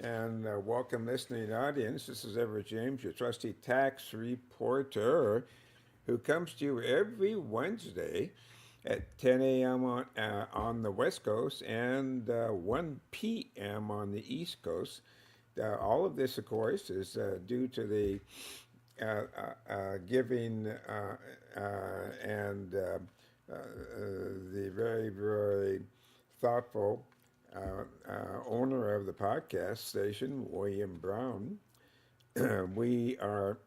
and welcome, listening audience. This is Everett James, your trusty tax reporter, who comes to you every Wednesday at 10 a.m. on the West Coast and 1 p.m. on the East Coast. All of this, of course, is due to the giving and the very, very thoughtful owner of the podcast station, William Brown. We are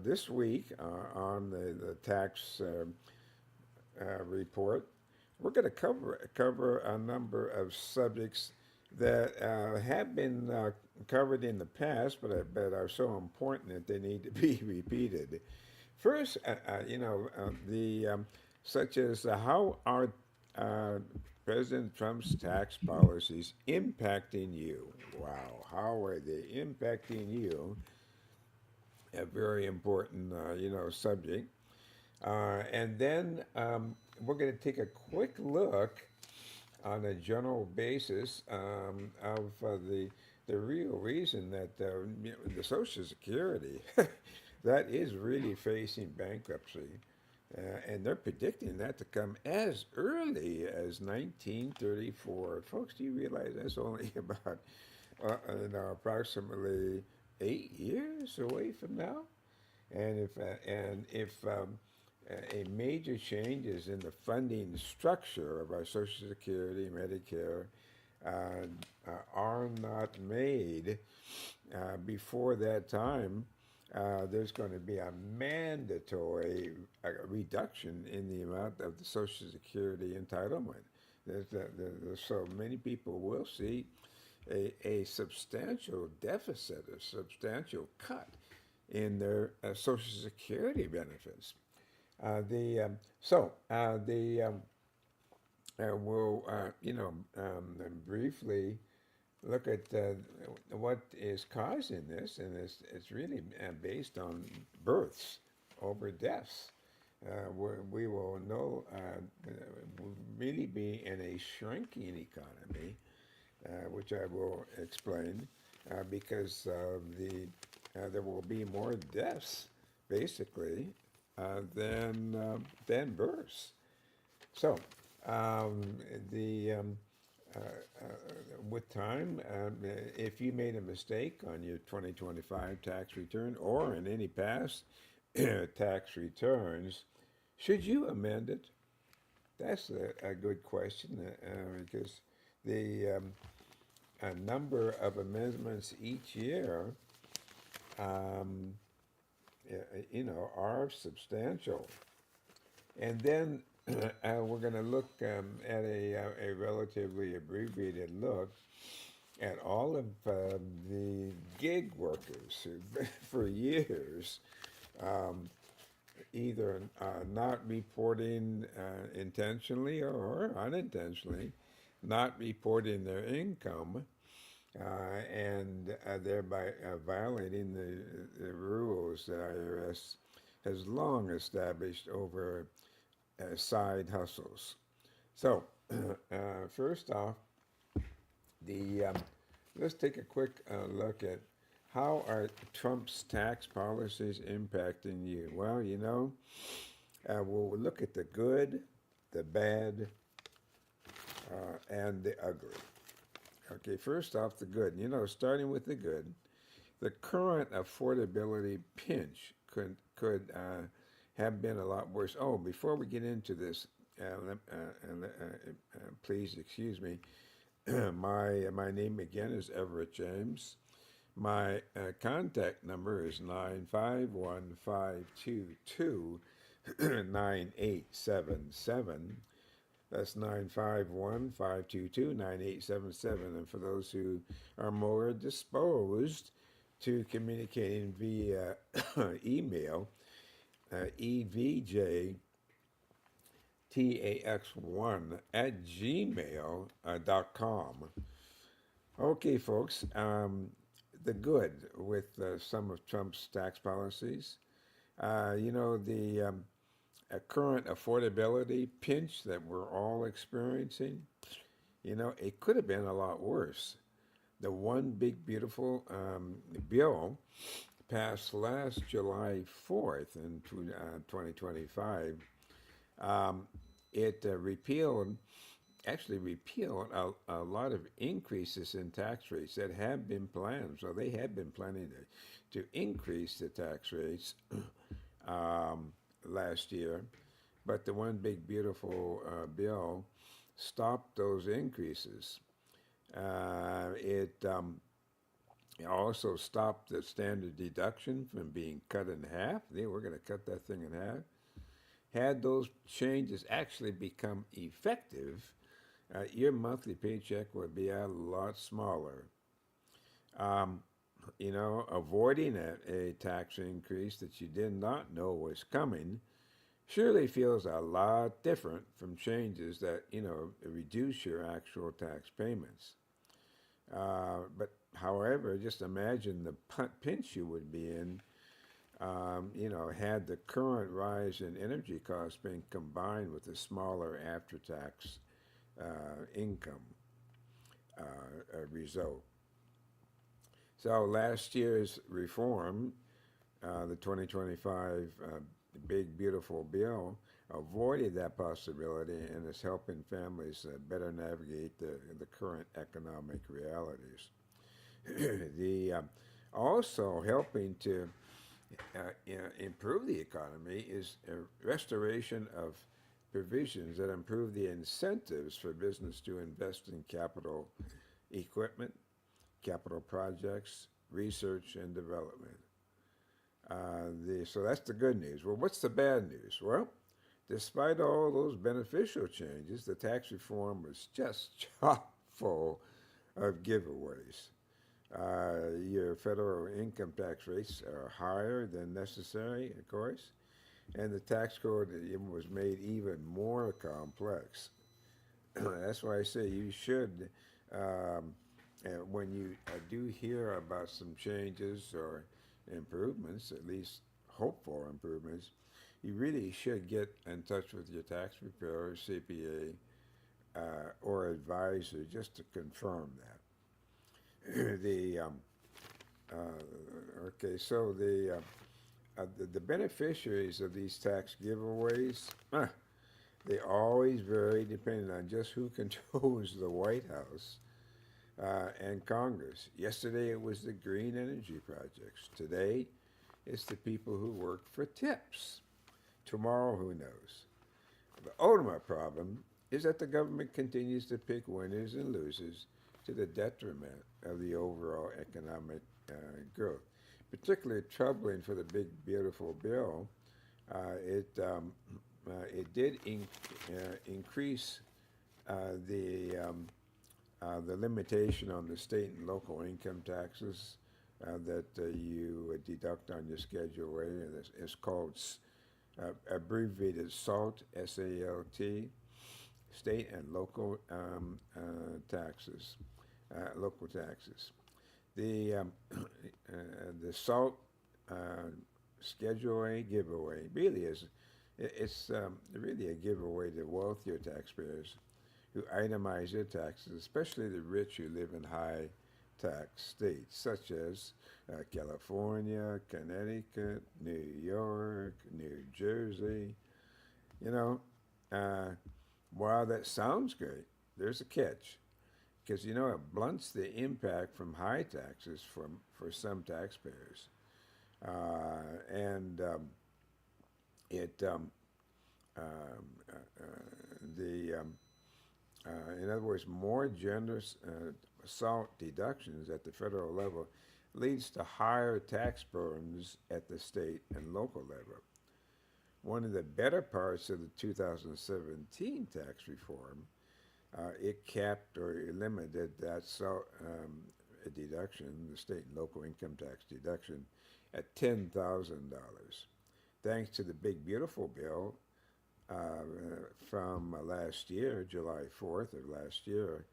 this week on the tax report. We're going to cover a number of subjects that have been covered in the past, but are so important that they need to be repeated. First, the such as how are uh, President Trump's tax policies impacting you? Wow, how are they impacting you? A very important, subject. And then we're going to take a quick look on a general basis of the real reason that the Social Security that is really facing bankruptcy. And they're predicting that to come as early as 1934. Folks, do you realize that's only about approximately 8 years away from now? And if a major changes in the funding structure of our Social Security, Medicare, are not made before that time, there's going to be a mandatory reduction in the amount of the Social Security entitlement. So many people will see a substantial deficit, a substantial cut in their Social Security benefits. The so the We'll briefly look at what is causing this, and it's really based on births over deaths. We will know we'll really be in a shrinking economy, which I will explain, because there will be more deaths, basically, than births. So, um, the uh, uh, with time, if you made a mistake on your 2025 tax return or in any past tax returns, should you amend it? That's a good question, because the a number of amendments each year, um, are substantial. And then we're going to look at a relatively abbreviated look at all of the gig workers who, for years, um, either not reporting intentionally or unintentionally, not reporting their income, and thereby violating the rules that IRS has long established over side hustles. So, first off, the let's take a quick look at how are Trump's tax policies impacting you. Well, we'll look at the good, the bad, and the ugly. Okay, first off, the good. Starting with the good, the current affordability pinch could have been a lot worse. Oh, before we get into this, please excuse me. My name again is Everett James. My contact number is 951-522-9877. That's 951-522-9877. And for those who are more disposed to communicating via email, evjtax1 at gmail.com. Okay, folks, the good with some of Trump's tax policies. The current affordability pinch that we're all experiencing, it could have been a lot worse. the one big beautiful bill passed last July 4th in 2025. Um, it actually repealed a lot of increases in tax rates that have been planned. So they had been planning to increase the tax rates um, last year, but the one big beautiful bill stopped those increases. It also stopped the standard deduction from being cut in half. They were going to cut that thing in half. Had those changes actually become effective, your monthly paycheck would be a lot smaller. Um, avoiding a tax increase that you did not know was coming surely feels a lot different from changes that, reduce your actual tax payments. But however, just imagine the pinch you would be in, had the current rise in energy costs been combined with a smaller after-tax income result. So last year's reform, the 2025 Big Beautiful Bill, avoided that possibility and is helping families better navigate the current economic realities. the Also helping to improve the economy is a restoration of provisions that improve the incentives for business to invest in capital equipment, capital projects, research, and development. So that's the good news. Well, what's the bad news? Well, despite all those beneficial changes, the tax reform was just chock full of giveaways. Your federal income tax rates are higher than necessary, of course, and the tax code was made even more complex. That's why I say you should, when you do hear about some changes or improvements, at least hopeful improvements, you really should get in touch with your tax preparer, CPA, or advisor just to confirm that. Okay, so the beneficiaries of these tax giveaways, they always vary depending on just who controls the White House and Congress. Yesterday it was the green energy projects. Today it's the people who work for tips. Tomorrow, who knows? The ultimate problem is that the government continues to pick winners and losers to the detriment of the overall economic growth. Particularly troubling for the big, beautiful bill, it did increase the limitation on the state and local income taxes that you deduct on your Schedule A, and it's called abbreviated SALT, S-A-L-T, state and local taxes, local taxes. The SALT Schedule A giveaway really is it's really a giveaway to wealthier taxpayers who itemize their taxes, especially the rich who live in high tax states such as California, Connecticut, New York, New Jersey. You know, while that sounds great, there's a catch because it blunts the impact from high taxes for some taxpayers, and it the in other words, more generous SALT deductions at the federal level leads to higher tax burdens at the state and local level. One of the better parts of the 2017 tax reform, it capped or limited that SALT deduction, the state and local income tax deduction, at $10,000. Thanks to the Big Beautiful Bill from last year, July 4th of last year,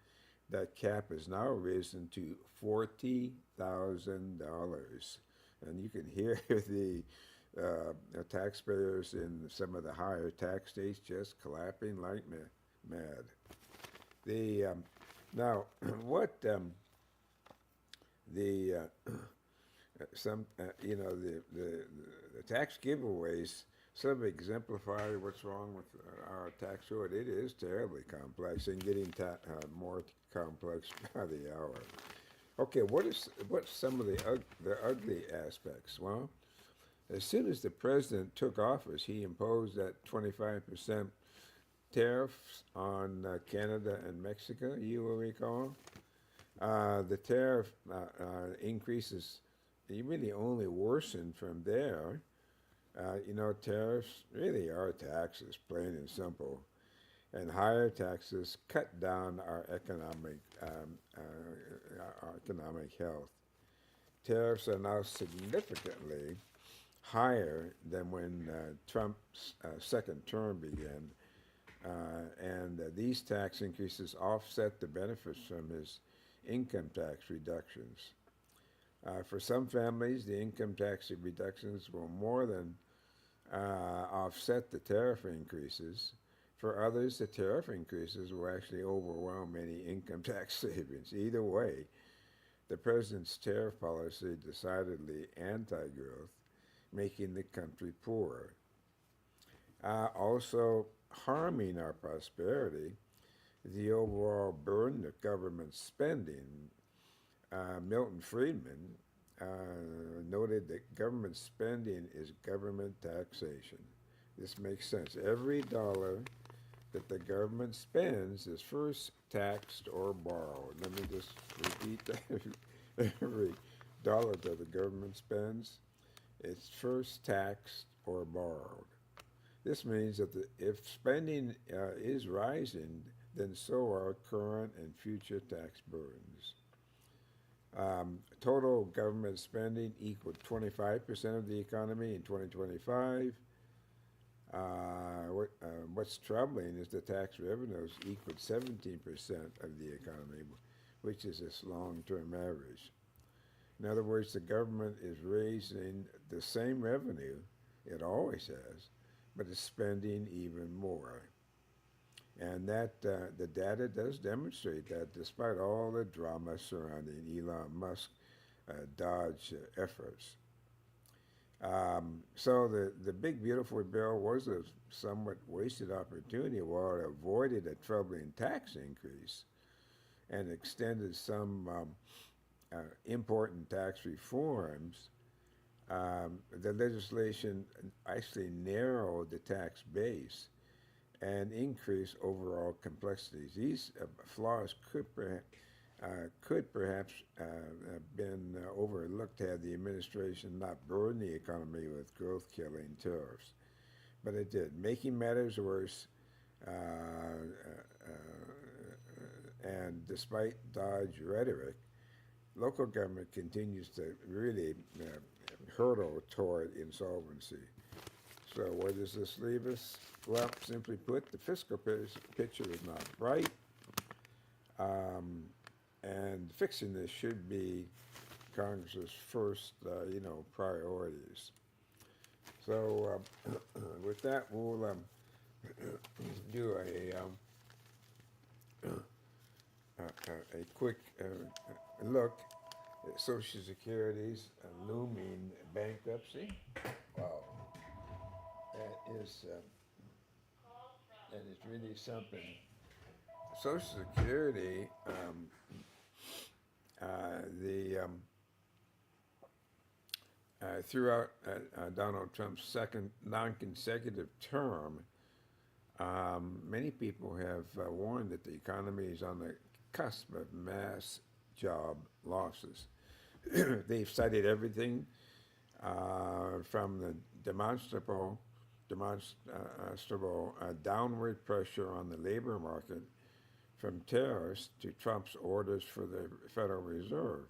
that cap is now risen to $40,000. And you can hear the taxpayers in some of the higher tax states just clapping like mad. Now, what the some the tax giveaways sort of exemplify what's wrong with our tax code. It is terribly complex and getting more complex by the hour. Okay, what's some of the ugly aspects? Well, as soon as the president took office, he imposed that 25% tariffs on Canada and Mexico. You will recall the tariff increases. They really only worsened from there. Tariffs really are taxes, plain and simple, and higher taxes cut down our economic health. Tariffs are now significantly higher than when Trump's second term began, and these tax increases offset the benefits from his income tax reductions. For some families, the income tax reductions will more than offset the tariff increases. For others, the tariff increases will actually overwhelm any income tax savings. Either way, the president's tariff policy decidedly anti-growth, making the country poorer. Also harming our prosperity, the overall burden of government spending. Milton Friedman noted that government spending is government taxation. This makes sense. Every dollar that the government spends is first taxed or borrowed. Let me just repeat that. Every dollar that the government spends, it's first taxed or borrowed. This means that if spending is rising, then so are current and future tax burdens. Total government spending equaled 25% of the economy in 2025. What's troubling is the tax revenues equaled 17% of the economy, which is its long-term average. In other words, the government is raising the same revenue it always has, but it's spending even more. And that the data does demonstrate that despite all the drama surrounding Elon Musk Dodge efforts. So the big beautiful bill was a somewhat wasted opportunity while it avoided a troubling tax increase and extended some important tax reforms. The legislation actually narrowed the tax base and increase overall complexities. These flaws could perhaps have been overlooked had the administration not burdened the economy with growth-killing tariffs. But it did, making matters worse. And despite Dodge rhetoric, local government continues to really hurtle toward insolvency. So where does this leave us? Well, simply put, the fiscal picture is not bright, and fixing this should be Congress's first, priorities. So with that, we'll do a quick look at Social Security's looming bankruptcy. Wow, that is really something. Social Security, the throughout Donald Trump's second non-consecutive term, many people have warned that the economy is on the cusp of mass job losses. They've cited everything from the demonstrable downward pressure on the labor market from tariffs to Trump's orders for the Federal Reserve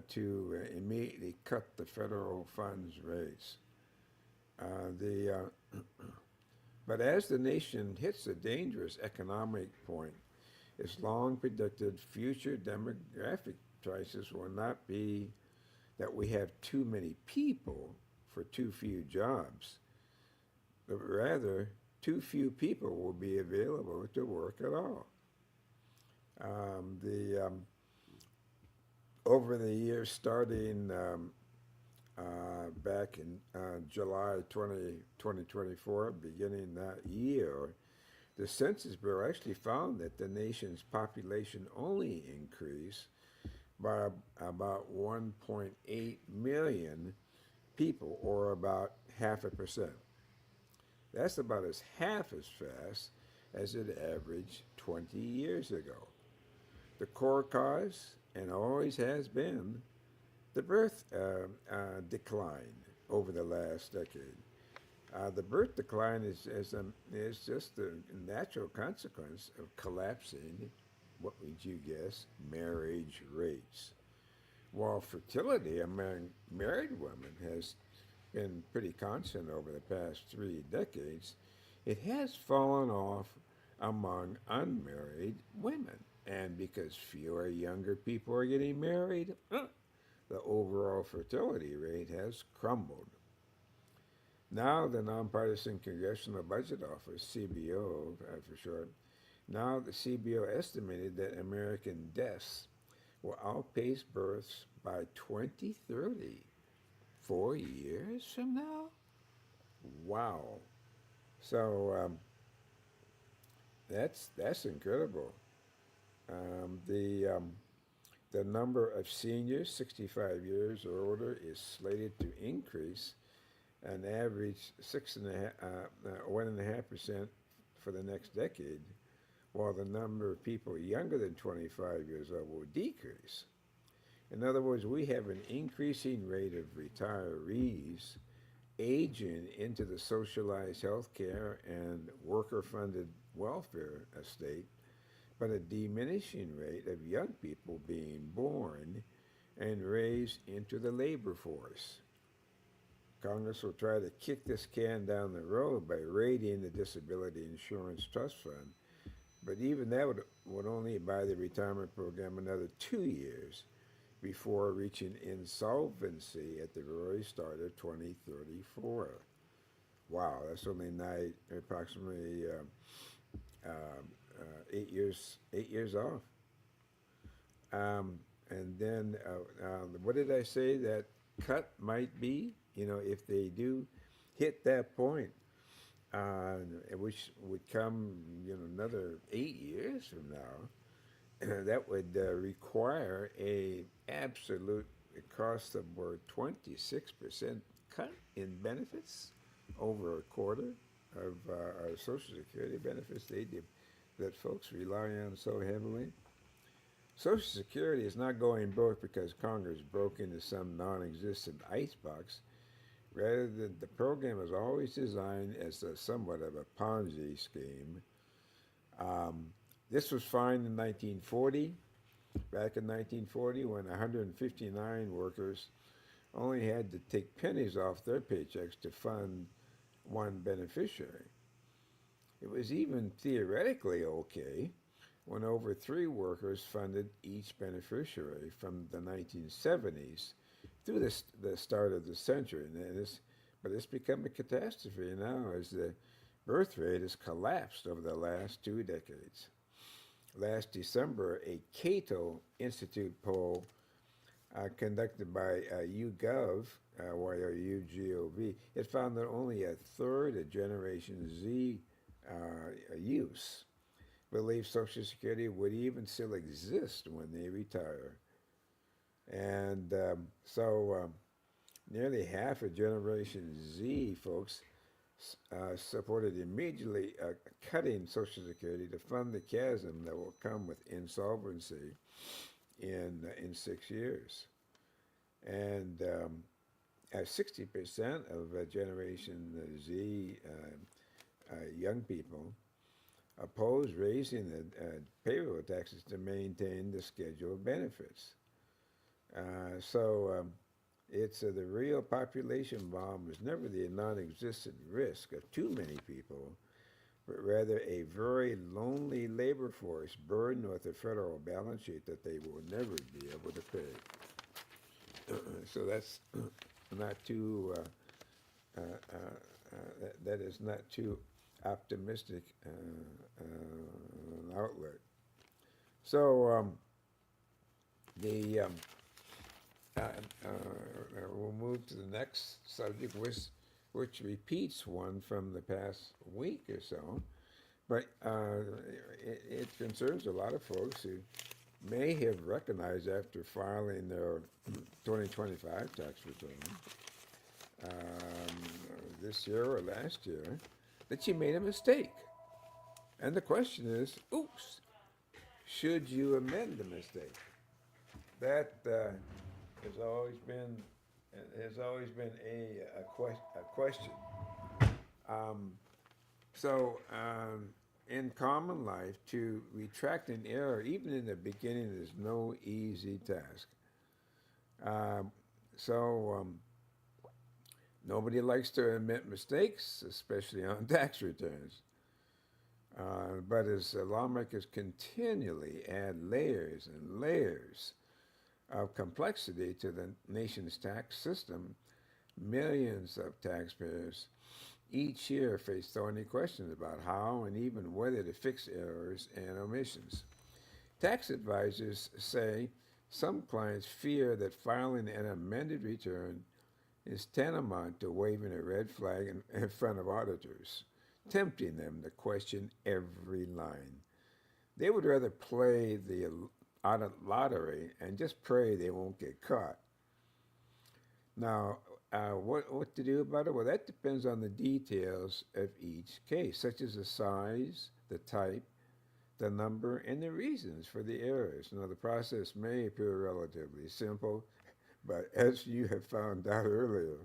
to immediately cut the federal funds rates. But as the nation hits a dangerous economic point, its long predicted future demographic crisis will not be that we have too many people for too few jobs, but rather too few people will be available to work at all. The over the years, starting back in July 2024, beginning that year, the Census Bureau actually found that the nation's population only increased by about 1.8 million people, or about half a percent. That's about as half as fast as it averaged 20 years ago. The core cause, and always has been, the birth decline over the last decade. The birth decline is just a natural consequence of collapsing, what would you guess, marriage rates. While fertility among married women has been pretty constant over the past 3 decades, it has fallen off among unmarried women. And because fewer younger people are getting married, the overall fertility rate has crumbled. Now, the Nonpartisan Congressional Budget Office, CBO for short, now the CBO estimated that American deaths will outpace births by 2030, 4 years from now. Wow! So that's incredible. The number of seniors 65 years or older is slated to increase an average 1.5% for the next decade, while the number of people younger than 25 years old will decrease. In other words, we have an increasing rate of retirees aging into the socialized health care and worker-funded welfare estate, but a diminishing rate of young people being born and raised into the labor force. Congress will try to kick this can down the road by raiding the Disability Insurance Trust Fund, but even that would only buy the retirement program another 2 years before reaching insolvency at the very start of 2034. Wow, that's only approximately 8 years off. And then, what did I say that cut might be? If they do hit that point, which would come, another 8 years from now, that would require a absolute across the board 26% cut in benefits, over a quarter of our Social Security benefits that folks rely on so heavily. Social Security is not going broke because Congress broke into some non-existent icebox. Rather, the program was always designed as somewhat of a Ponzi scheme. This was found in 1940. Back in 1940, when 159 workers only had to take pennies off their paychecks to fund one beneficiary. It was even theoretically okay when over 3 workers funded each beneficiary from the 1970s through the start of the century. But it's become a catastrophe now as the birth rate has collapsed over the last 2 decades. Last December, a Cato Institute poll conducted by YouGov, YOUGOV, it found that only a third of Generation Z youths believe Social Security would even still exist when they retire. And nearly half of Generation Z folks supported immediately cutting Social Security to fund the chasm that will come with insolvency in 6 years. And 60% of Generation Z young people oppose raising the payroll taxes to maintain the scheduled benefits. It's the real population bomb was never the non-existent risk of too many people, but rather a very lonely labor force burdened with a federal balance sheet that they will never be able to pay. So that's not too, that is not too optimistic outlook. So the We'll move to the next subject, which repeats one from the past week or so, but it concerns a lot of folks who may have recognized after filing their 2025 tax return this year or last year that you made a mistake. And the question is, oops, should you amend the mistake? That has always been a question. Um, in common life, to retract an error, even in the beginning, is no easy task. Um, so nobody likes to admit mistakes, especially on tax returns. But as lawmakers continually add layers and layers of complexity to the nation's tax system, millions of taxpayers each year face thorny questions about how and even whether to fix errors and omissions. Tax advisors say some clients fear that filing an amended return is tantamount to waving a red flag in front of auditors, tempting them to question every line. They would rather play the audit lottery and just pray they won't get caught. Now, what to do about it? Well, that depends on the details of each case, such as the size, the type, the number, and the reasons for the errors. Now, the process may appear relatively simple, but as you have found out earlier,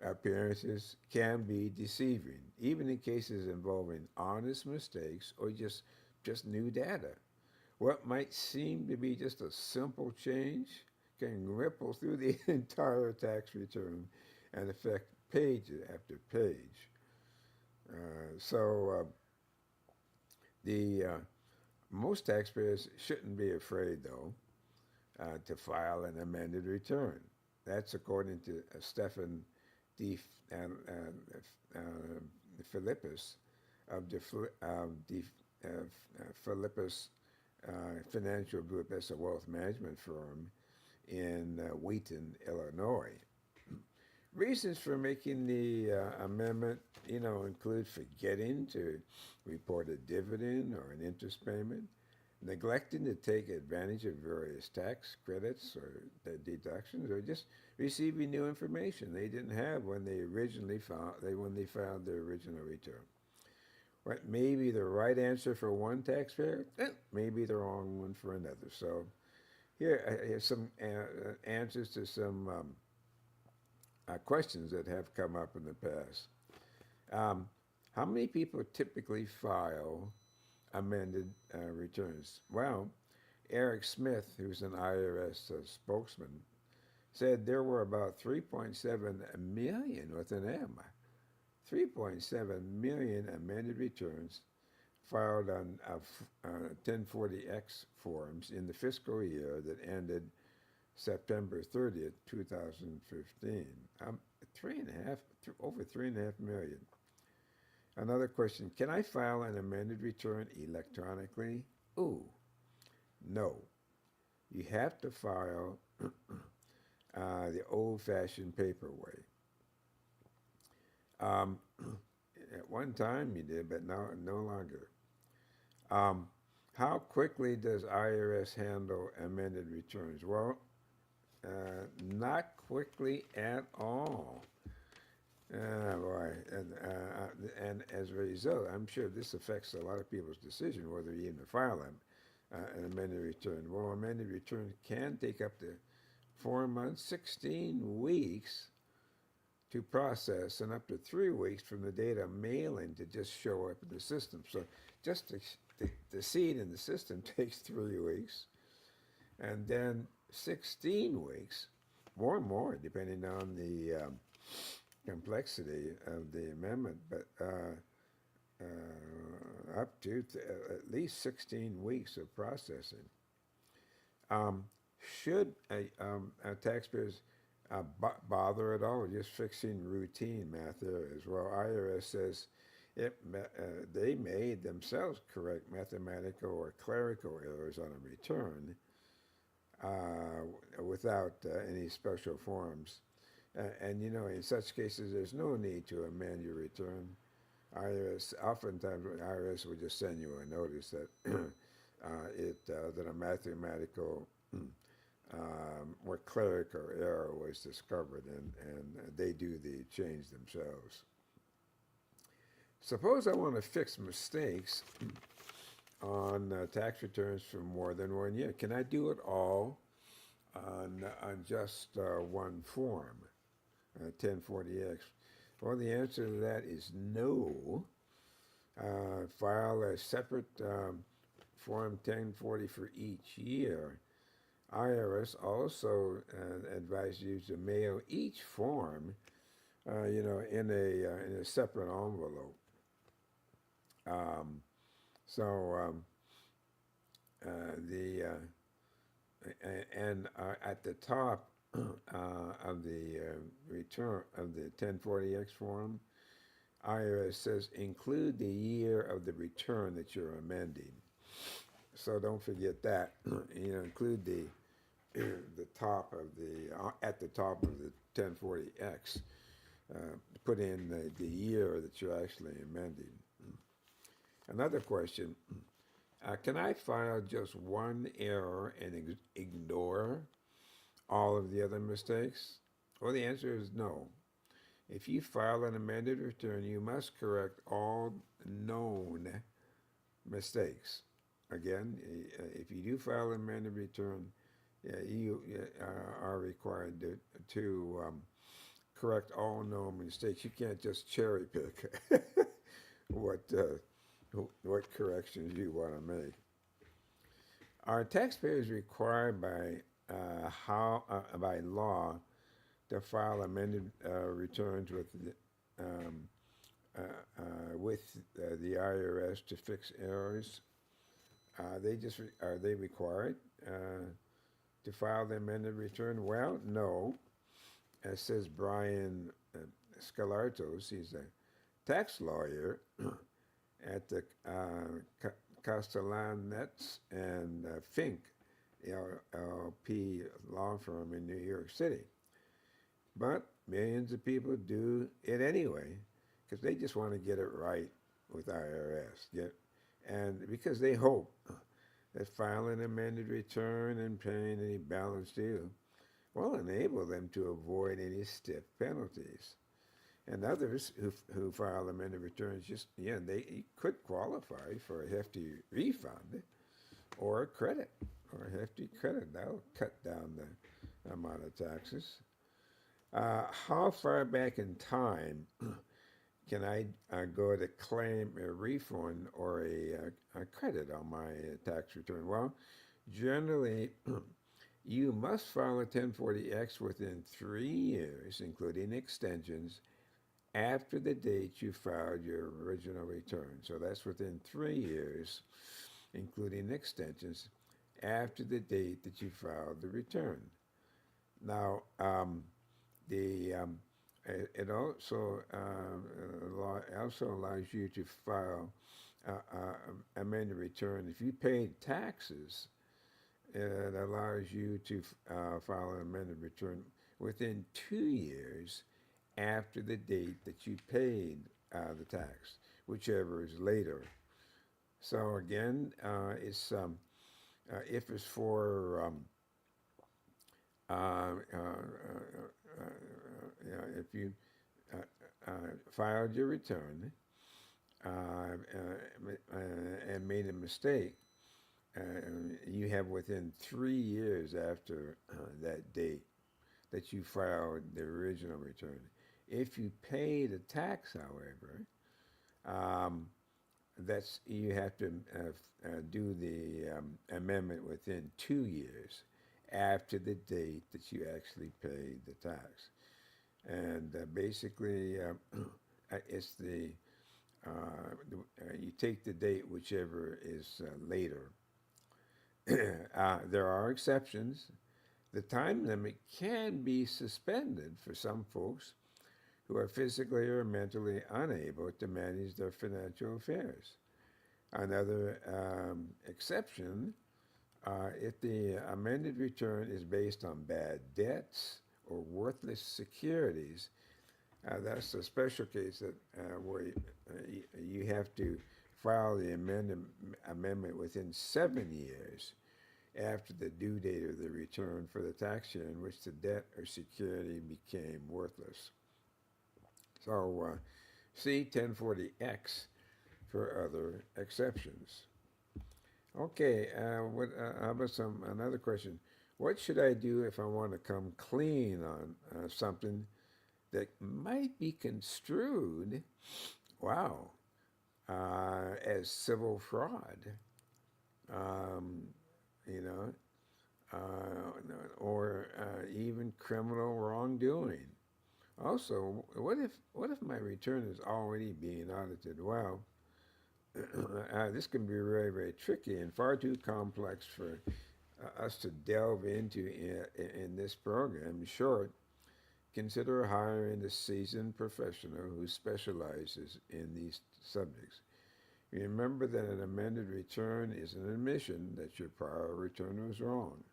appearances can be deceiving, even in cases involving honest mistakes or just new data. What might seem to be just a simple change can ripple through the entire tax return and affect page after page. So the most taxpayers shouldn't be afraid, though, to file an amended return. That's according to Stefan D. Philippus of Philippus Financial Group. That's a wealth management firm in Wheaton, Illinois. Reasons for making the amendment, include forgetting to report a dividend or an interest payment, neglecting to take advantage of various tax credits or deductions, or just receiving new information they didn't have when they filed their original return. What may be the right answer for one taxpayer, may be the wrong one for another. So here's some answers to some questions that have come up in the past. How many people typically file amended returns? Well, Eric Smith, who's an IRS spokesman, said there were about 3.7 million with an M, 3.7 million amended returns filed on 1040X forms in the fiscal year that ended September 30th, 2015. Over 3.5 million. Another question, can I file an amended return electronically? Ooh, no. You have to file the old-fashioned paper way. At one time you did, but now no longer. How quickly does IRS handle amended returns? Well, not quickly at all. Boy, and as a result, I'm sure this affects a lot of people's decision whether you even file an amended return. Well, amended return can take up to 4 months, 16 weeks to process, and up to 3 weeks from the date of mailing to just show up in the system. So just to see it in the system takes 3 weeks, and then 16 weeks, more depending on the complexity of the amendment, but up to at least 16 weeks of processing. Should taxpayers bother at all with just fixing routine math errors? Well, IRS says they may themselves correct mathematical or clerical errors on a return without any special forms. And you know, in such cases, there's no need to amend your return. IRS, oftentimes, IRS will just send you a notice that that a mathematical or clerical error was discovered, and they do the change themselves. Suppose I want to fix mistakes on tax returns for more than 1 year. Can I do it all on just one form, 1040X? Well, the answer to that is no. File a separate Form 1040 for each year. IRS also advises you to mail each form, in a separate envelope. Um, so the and at the top of the return of the 1040X form, IRS says include the year of the return that you're amending. So don't forget that. Include the top of the at the top of the 1040X. Put in the year that you're actually amending. Another question: can I file just one error and ignore all of the other mistakes? Well, the answer is no. If you file an amended return, you must correct all known mistakes. Again, if you do file an amended return, you are required to correct all known mistakes. You can't just cherry pick what corrections you want to make. Are taxpayers required by law to file amended returns with the IRS to fix errors? Are they required to file the amended return? Well, no. As says Brian Scalartos, he's a tax lawyer at the Castellanets and Fink LLP law firm in New York City. But millions of people do it anyway because they just want to get it right with IRS. And because they hope that filing an amended return and paying any balance due will enable them to avoid any stiff penalties. And others who file amended returns they could qualify for a hefty refund or a credit, That'll cut down the amount of taxes. How far back in time can I go to claim a refund or a credit on my tax return? Well, generally, you must file a 1040X within 3 years, including extensions, after the date you filed your original return. So that's within 3 years, including extensions, after the date that you filed the return. Now, it also allows you to file amended return. If you paid taxes, it allows you to file an amended return within 2 years after the date that you paid the tax, whichever is later. So again, it's if it's for if you filed your return and made a mistake, you have within 3 years after that date that you filed the original return. If you pay the tax, however, you have to do the amendment within 2 years after the date that you actually paid the tax. And basically, it's you take the date whichever is later. There are exceptions. The time limit can be suspended for some folks who are physically or mentally unable to manage their financial affairs. Another exception If the amended return is based on bad debts or worthless securities, that's a special case that where you have to file the amendment within 7 years after the due date of the return for the tax year in which the debt or security became worthless. So see 1040X for other exceptions. Okay, how about another question? What should I do if I want to come clean on something that might be construed, wow, as civil fraud, um, you know, or even criminal wrongdoing? Also, what if my return is already being audited? Well, this can be very, very tricky and far too complex for us to delve into in this program. In short, consider hiring a seasoned professional who specializes in these subjects. Remember that an amended return is an admission that your prior return was wrong.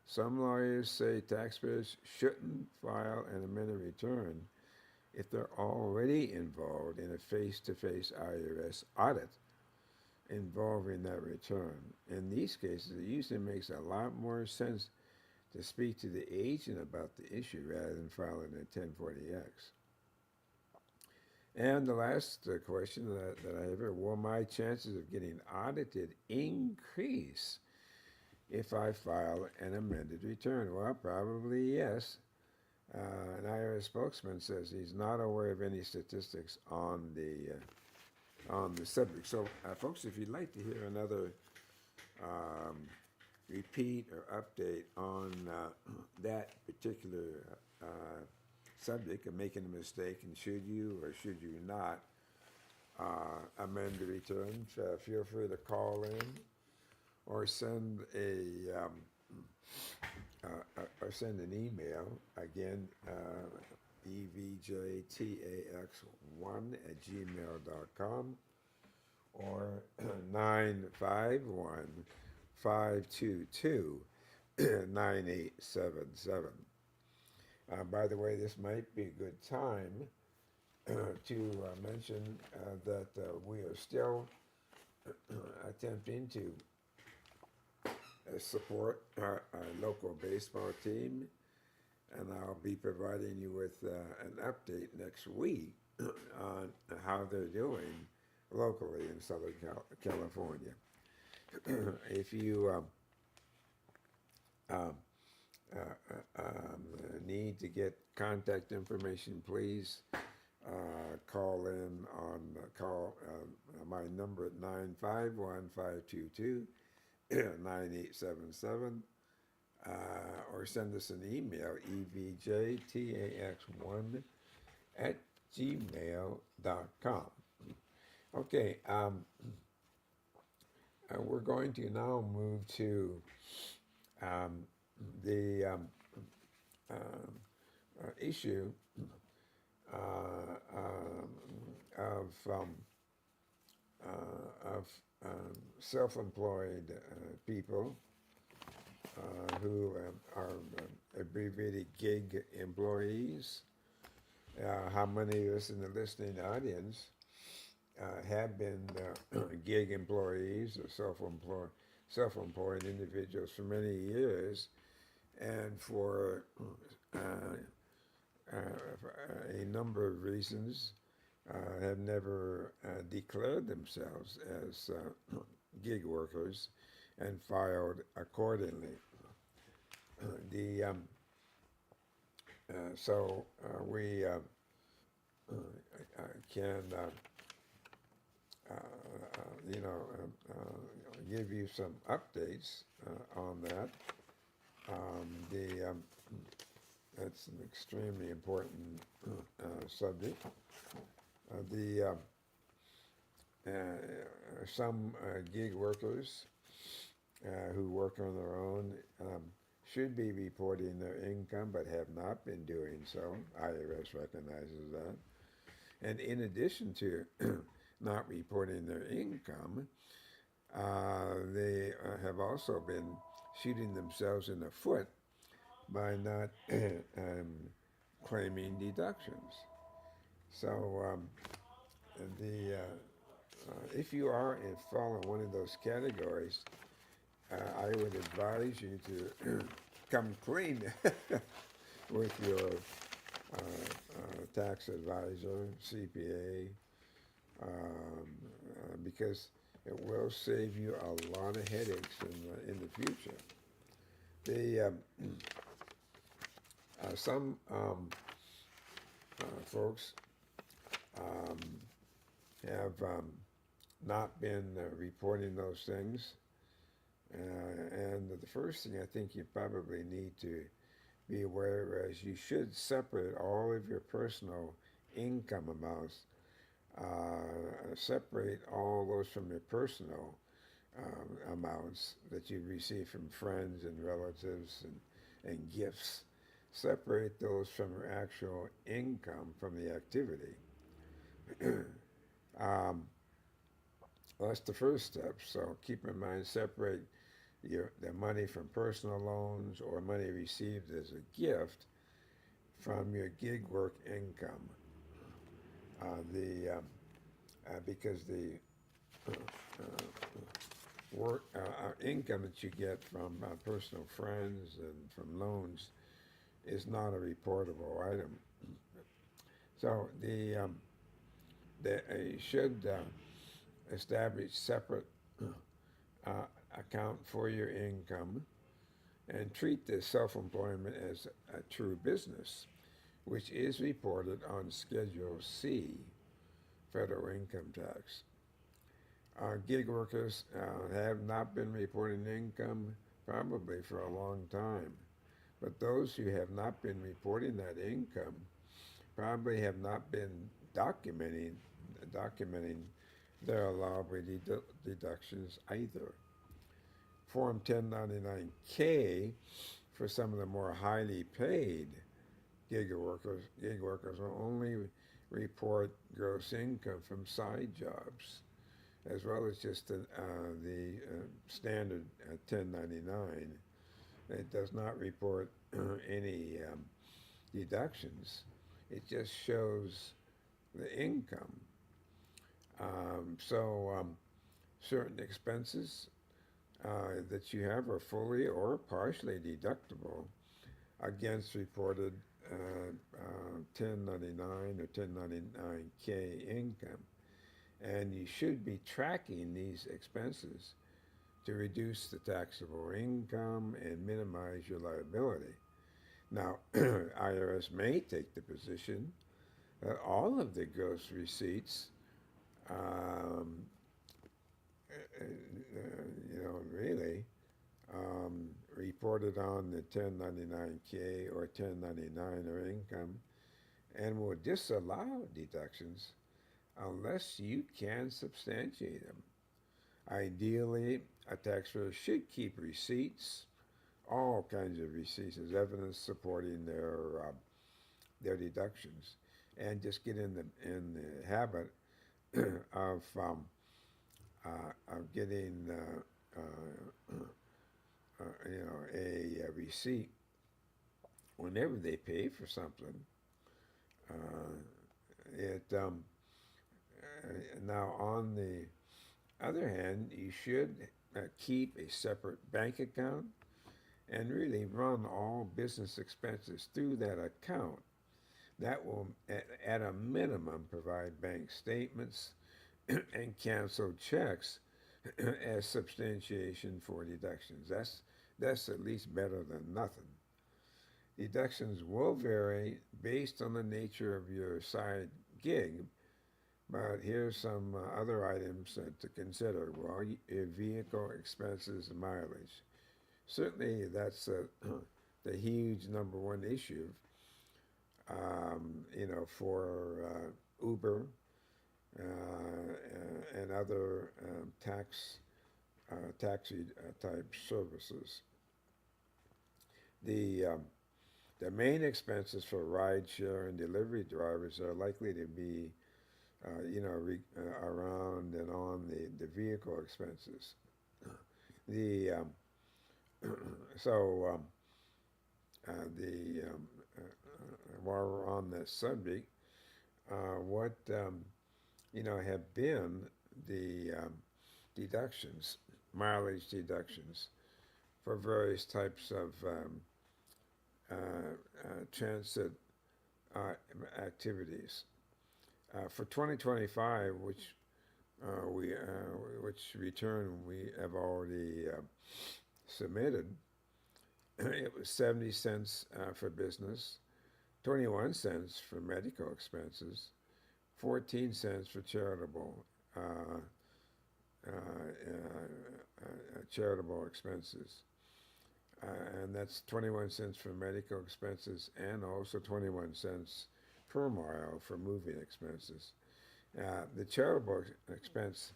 Some lawyers say taxpayers shouldn't file an amended return if they're already involved in a face-to-face IRS audit involving that return. In these cases, it usually makes a lot more sense to speak to the agent about the issue rather than filing a 1040X. And the last question that I have here, will my chances of getting audited increase if I file an amended return? Well, probably yes. An IRS spokesman says he's not aware of any statistics on the subject. So, folks, if you'd like to hear another um, repeat or update on that particular subject of making a mistake, and should you or should you not amend the return, feel free to call in or send send an email. Again, evjtax1@gmail.com or 951-522-9877. By the way, this might be a good time to mention that we are still attempting to support our local baseball team, and I'll be providing you with an update next week on how they're doing locally in Southern California. If you need to get contact information, please call in on my number at 951-522-9877 or send us an email, evjtax1@gmail.com. Okay, we're going to now move to the issue of self-employed people who are abbreviated gig employees. How many of us in the listening audience have been gig employees or self-employed individuals for many years, and for a number of reasons have never declared themselves as gig workers and filed accordingly. So we can give you some updates on that. That's an extremely important subject. Some gig workers who work on their own should be reporting their income but have not been doing so. IRS recognizes that. And in addition to not reporting their income, They have also been shooting themselves in the foot by not claiming deductions. So the if you are in fall in one of those categories, I would advise you to come clean with your tax advisor, CPA, because it will save you a lot of headaches in the future. The some folks have not been reporting those things, and the first thing I think you probably need to be aware is you should separate all of your personal income amounts, separate all those from your personal amounts that you receive from friends and relatives and gifts. Separate those from your actual income from the activity. um, well, that's the first step. So keep in mind, separate the money from personal loans or money received as a gift from your gig work income. Because the work income that you get from personal friends and from loans is not a reportable item. So you should establish separate uh, account for your income and treat this self-employment as a true business, which is reported on Schedule C, federal income tax. Gig workers have not been reporting income probably for a long time, but those who have not been reporting that income probably have not been documenting their allowable deductions either. Form 1099-K for some of the more highly paid gig workers will only report gross income from side jobs, as well as just the standard 1099. It does not report any deductions. It just shows the income. Certain expenses that you have are fully or partially deductible against reported 1099 or 1099-K income. And you should be tracking these expenses to reduce the taxable income and minimize your liability. Now, IRS may take the position that all of the gross receipts, um, really, reported on the 1099-K or 1099 or income and will disallow deductions unless you can substantiate them. Ideally, a taxpayer should keep receipts, all kinds of receipts, as evidence supporting their deductions, and just get in the habit of getting a receipt whenever they pay for something. It Now, on the other hand, you should keep a separate bank account and really run all business expenses through that account. That will, at a minimum, provide bank statements and canceled checks as substantiation for deductions. That's at least better than nothing. Deductions will vary based on the nature of your side gig, but here's some other items to consider. Well, your vehicle expenses and mileage. Certainly, that's the huge number one issue. For Uber and other taxi type services. The the main expenses for rideshare and delivery drivers are likely to be, around and on the vehicle expenses. The so the while we're on this subject, what have been the deductions, mileage deductions for various types of transit uh, activities. For 2025, which return we have already submitted, it was 70 cents for business, 21 cents for medical expenses, 14 cents for uh, charitable expenses. And that's 21 cents for medical expenses and also 21 cents per mile for moving expenses. The charitable expense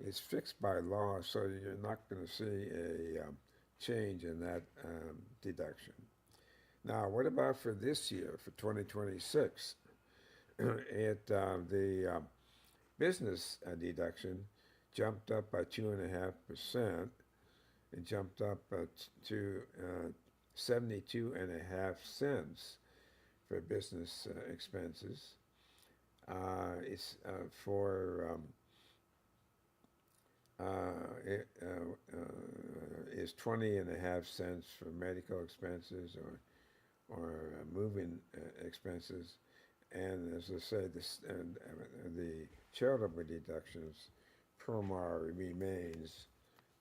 is fixed by law, so you're not going to see a change in that deduction. Now, what about for this year, for 2026? The business deduction jumped up by 2.5%. It jumped up to 72 and a half cents for business expenses. It's for it is 20 and a half cents for medical expenses or moving expenses, and as I say, the charitable deductions per mile remains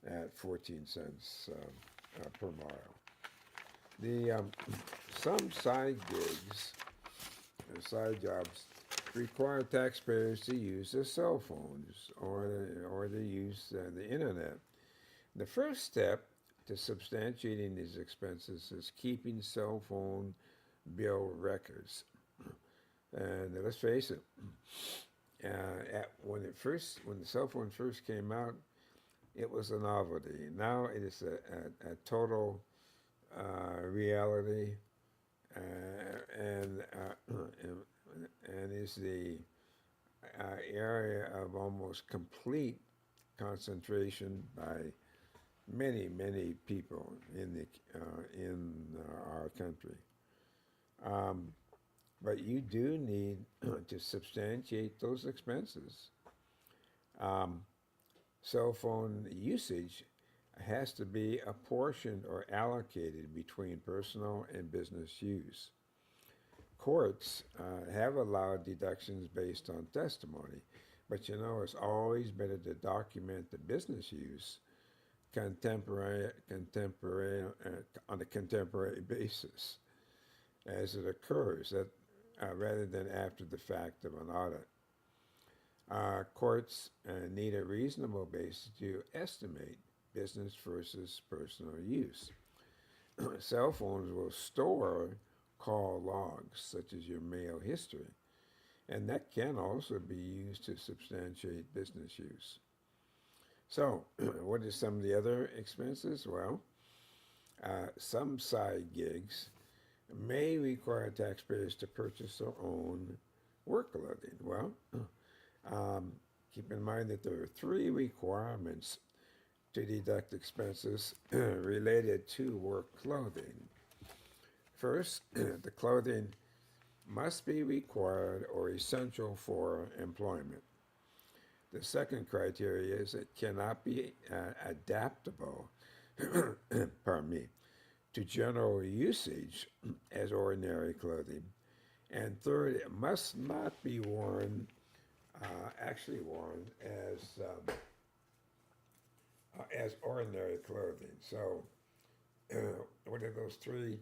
at 14 cents per mile. The some side gigs, side jobs, require taxpayers to use their cell phones or to use the internet. The first step to substantiating these expenses is keeping cell phone bill records. And let's face it, when the cell phone first came out, it was a novelty. Now it is a total reality, and is the area of almost complete concentration by many people in our country. Um, but you do need to substantiate those expenses. Um, Cell phone usage has to be apportioned or allocated between personal and business use. Courts have allowed deductions based on testimony, but it's always better to document the business use on a contemporary basis as it occurs, rather than after the fact of an audit. Courts need a reasonable basis to estimate business versus personal use. Cell phones will store call logs, such as your mail history, and that can also be used to substantiate business use. So, what are some of the other expenses? Well, some side gigs may require taxpayers to purchase their own work clothing. Well, keep in mind that there are three requirements to deduct expenses related to work clothing. First, the clothing must be required or essential for employment. The second criteria is it cannot be adaptable, pardon me, to general usage as ordinary clothing. And third, it must not be worn, actually worn as ordinary clothing. So, what are those three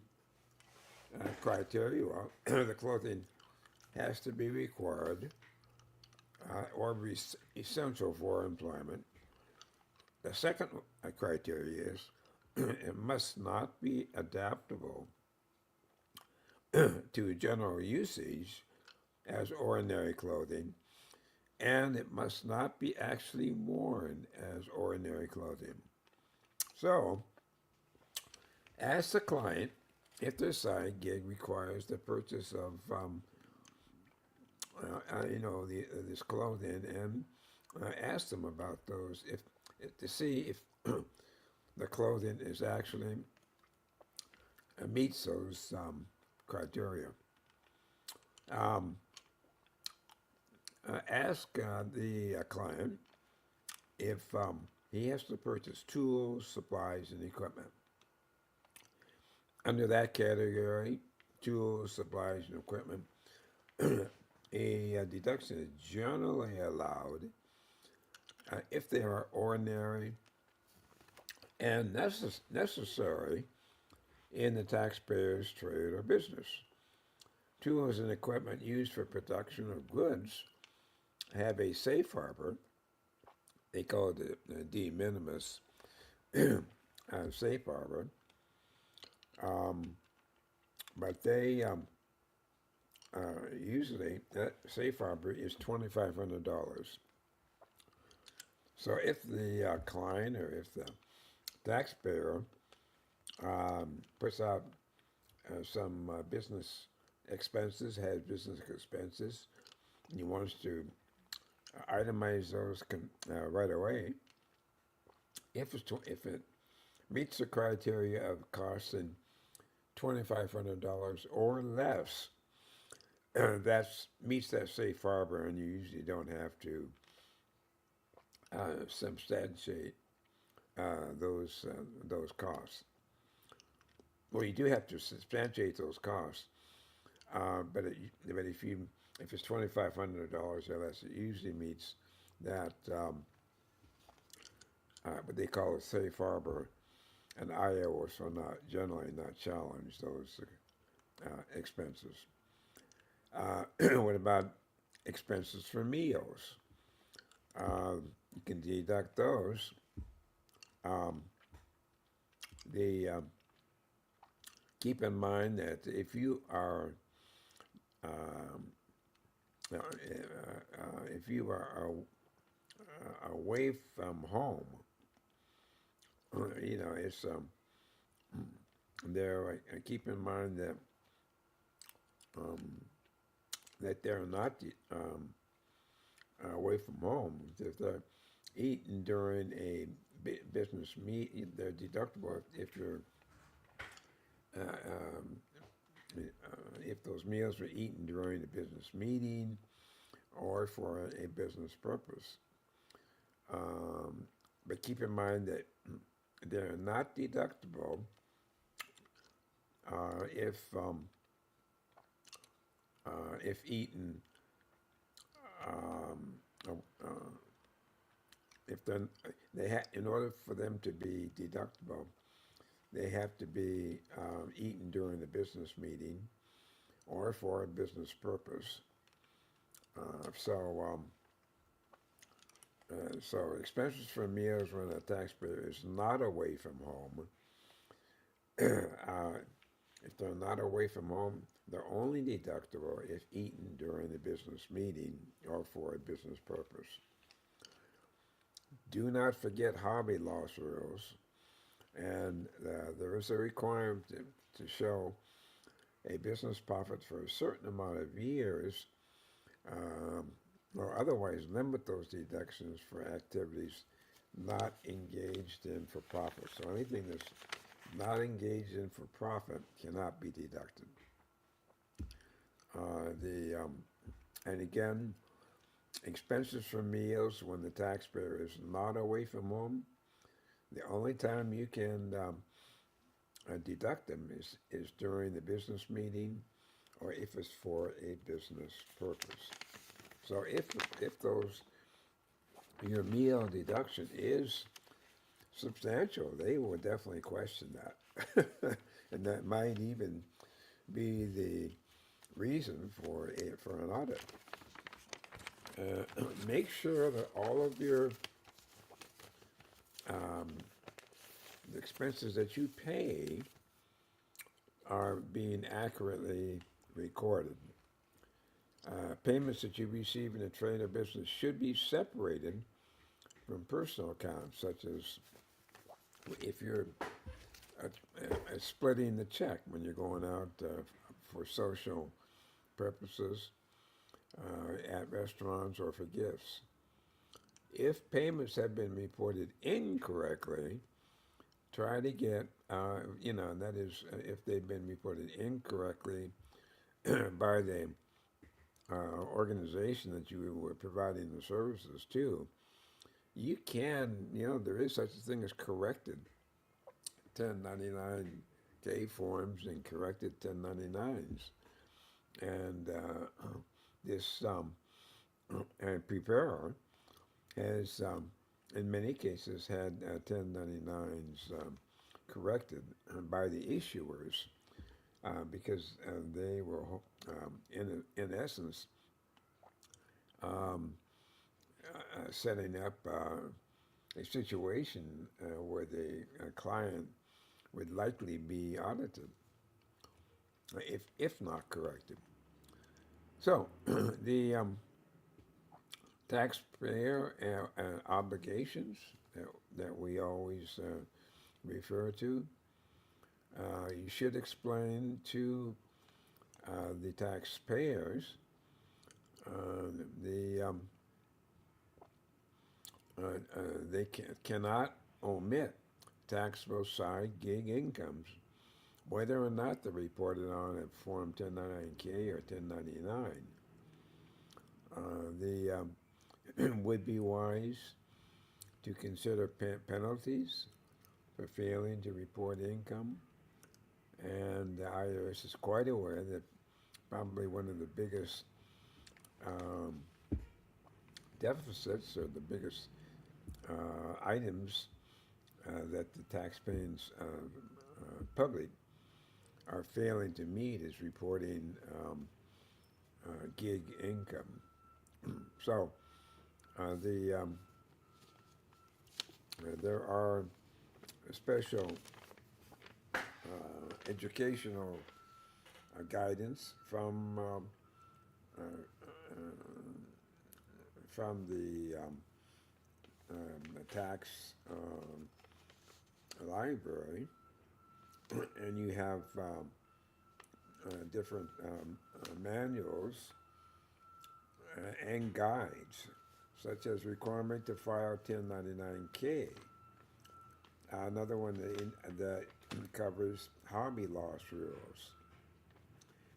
criteria? Well, the clothing has to be required or be essential for employment. The second criteria is it must not be adaptable to general usage as ordinary clothing, and it must not be actually worn as ordinary clothing. So, ask the client if their side gig requires the purchase of, this clothing, and ask them about those to see if the clothing is actually meets those criteria. Um, ask the client if he has to purchase tools, supplies, and equipment. Under that category, tools, supplies, and equipment, a deduction is generally allowed if they are ordinary and necessary in the taxpayer's trade or business. Tools and equipment used for production of goods have a safe harbor. They call it the de minimis safe harbor, but they usually that safe harbor is $2,500. So if the client or if the taxpayer puts out some business expenses, has business expenses, and he wants to itemize those right away, if it meets the criteria of costing $2,500 or less, that meets that safe harbor, and you usually don't have to substantiate those costs. Well, you do have to substantiate those costs, but if it's $2,500 or less, it usually meets that what they call a safe harbor, and IRS will generally not challenge those expenses. What about expenses for meals? You can deduct those. The keep in mind that if you are away from home, it's there. Keep in mind that they're not away from home. If they're eating during a business meeting, they're deductible if you're if those meals were eaten during a business meeting or for a business purpose. But keep in mind that they're not deductible if eaten if in order for them to be deductible, they have to be eaten during the business meeting or for a business purpose. So expenses for meals when a taxpayer is not away from home, if they're not away from home, they're only deductible if eaten during the business meeting or for a business purpose. Do not forget hobby loss rules, and there is a requirement to show a business profit for a certain amount of years, or otherwise limit those deductions for activities not engaged in for profit. So anything that's not engaged in for profit cannot be deducted. And again, expenses for meals when the taxpayer is not away from home, the only time you can deduct them is during the business meeting or if it's for a business purpose. So if your meal deduction is substantial, they will definitely question that. And that might even be the reason for an audit. Make sure that all of your the expenses that you pay are being accurately recorded. Payments that you receive in a trade or business should be separated from personal accounts, such as if you're splitting the check when you're going out for social purposes at restaurants or for gifts. If payments have been reported incorrectly, try to get, that is, if they've been reported incorrectly by the organization that you were providing the services to, you can, there is such a thing as corrected 1099K forms and corrected 1099s. And this and preparer has, in many cases, had 1099s corrected by the issuers because they were, in essence, um, setting up a situation where the client would likely be audited, if not corrected. So the taxpayer obligations that we always refer to, you should explain to the taxpayers the they cannot omit taxable side gig incomes, whether or not they're reported on at Form 1099K or 1099. The would be wise to consider penalties for failing to report income, and the IRS is quite aware that probably one of the biggest um, deficits or the biggest items that the taxpaying public are failing to meet is reporting gig income. So there are special educational guidance uh, from the tax library, and you have different manuals and guides, such as requirement to file 1099K. Another one that covers hobby loss rules,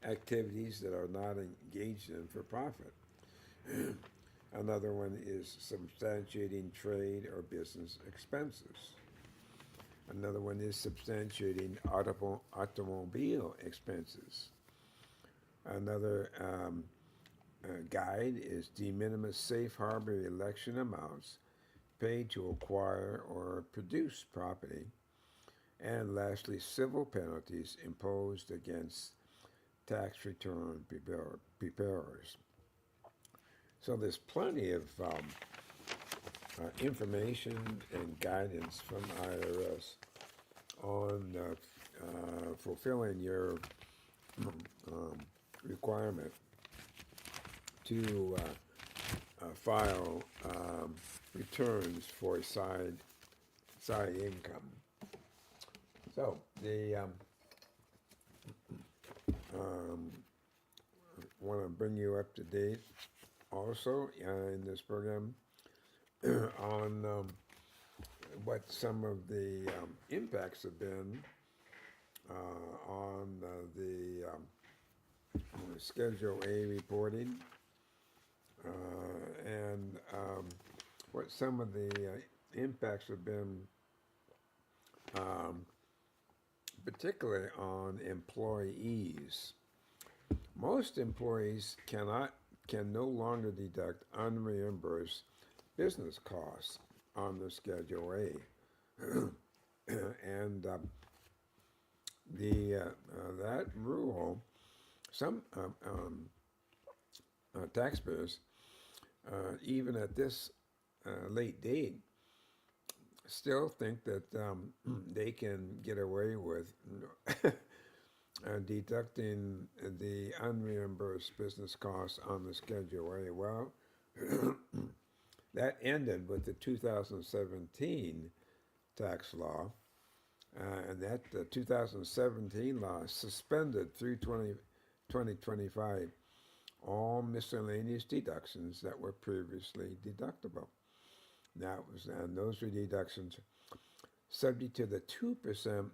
activities that are not engaged in for profit. Another one is substantiating trade or business expenses. Another one is substantiating automobile expenses. Another guide is de minimis safe harbor election amounts paid to acquire or produce property. And lastly, civil penalties imposed against tax return preparers. So there's plenty of information and guidance from IRS on fulfilling your requirement to file returns for side income. So the want to bring you up to date also in this program on what some of the impacts have been on the Schedule A reporting and what some of the impacts have been, particularly on employees. Most employees can no longer deduct unreimbursed business costs on the Schedule A, and that rule, some taxpayers, even at this late date, still think that they can get away with deducting the unreimbursed business costs on the Schedule A. Well, that ended with the 2017 tax law, and that 2017 law suspended through 2025 all miscellaneous deductions that were previously deductible. And those were deductions subject to the 2%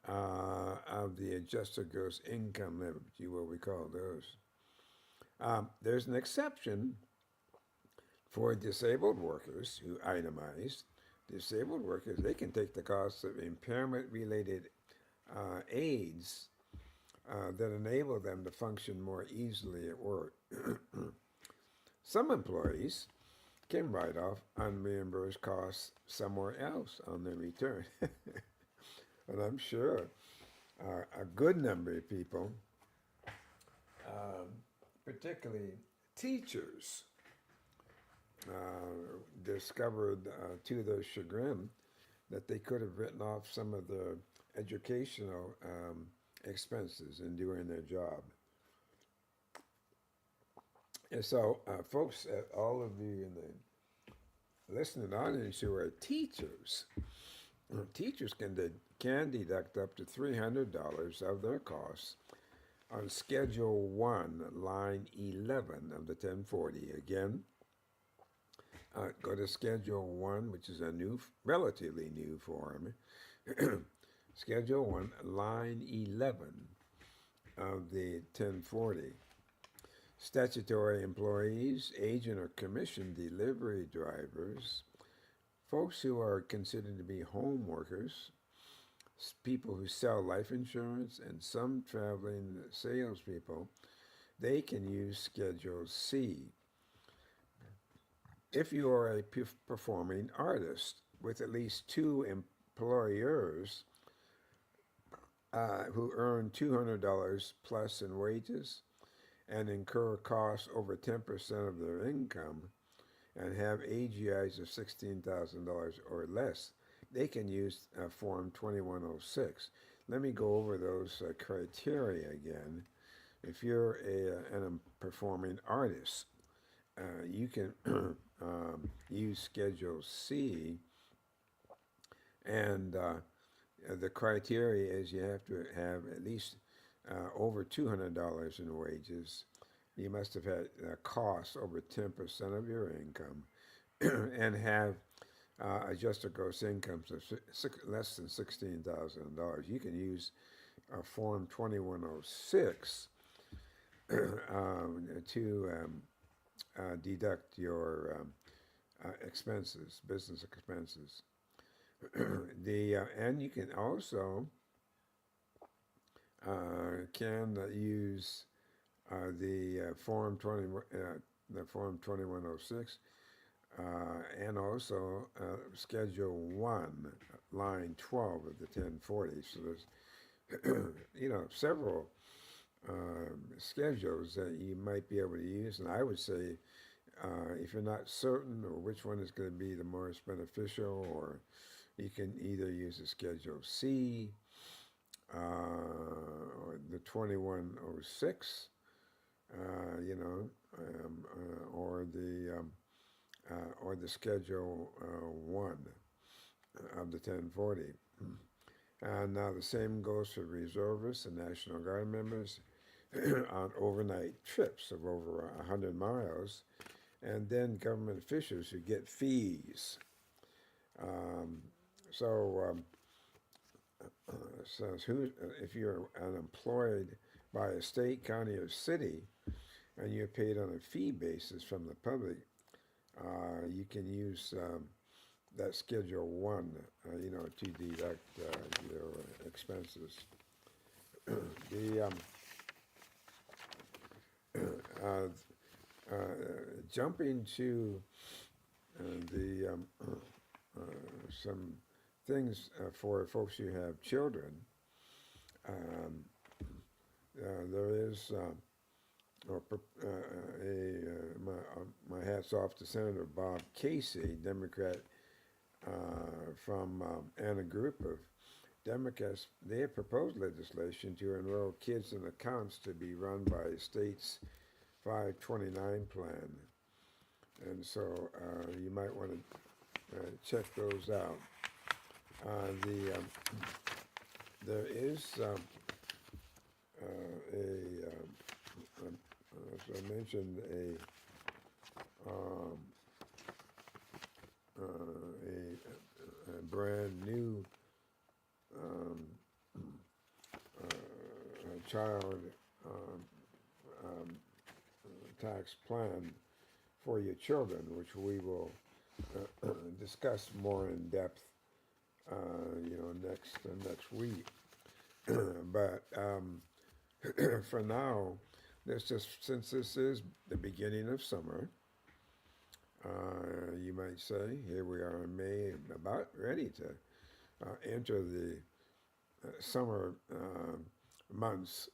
of the adjusted gross income limit, what we call those. There's an exception for disabled workers who itemize. Disabled workers, they can take the costs of impairment-related aids that enable them to function more easily at work. Some employees can write off unreimbursed costs somewhere else on their return. And I'm sure a good number of people, particularly teachers, discovered to their chagrin that they could have written off some of their educational expenses in doing their job. And so, folks, all of you in the listening audience who are teachers, teachers can deduct up to $300 of their costs on Schedule 1, line 11 of the 1040. Again, go to Schedule 1, which is a relatively new form. Schedule 1, line 11 of the 1040. Statutory employees, agent or commission delivery drivers, folks who are considered to be home workers, people who sell life insurance, and some traveling salespeople, they can use Schedule C. If you are a performing artist with at least 2 employers who earn $200 plus in wages and incur costs over 10% of their income and have AGIs of $16,000 or less, they can use Form 2106. Let me go over those criteria again. If you're a performing artist, you can use Schedule C, and the criteria is you have to have at least over $200 in wages. You must have had costs over 10% of your income and have adjusted gross incomes of less than $16,000. You can use Form 2106 to deduct your expenses, business expenses. And you can also use the Form 2106 and also Schedule 1, line 12 of the 1040. So there's several schedules that you might be able to use, and I would say if you're not certain or which one is going to be the most beneficial, or you can either use the Schedule C or the 2106, or the Schedule 1 of the 1040. And now the same goes for reservists and National Guard members on overnight trips of over 100 miles, and then government officials who get fees. If you're unemployed by a state, county, or city, and you're paid on a fee basis from the public, you can use that Schedule 1, to deduct your expenses. Jumping to some things for folks who have children, there is my hat's off to Senator Bob Casey, Democrat, from and a group of Democrats. They have proposed legislation to enroll kids in accounts to be run by a state's 529 plan, and so you might want to check those out. There is as I mentioned, a brand new child tax plan for your children, which we will discuss more in depth, next week. But for now, let's just since this is the beginning of summer, you might say, here we are in May, about ready to enter the summer months,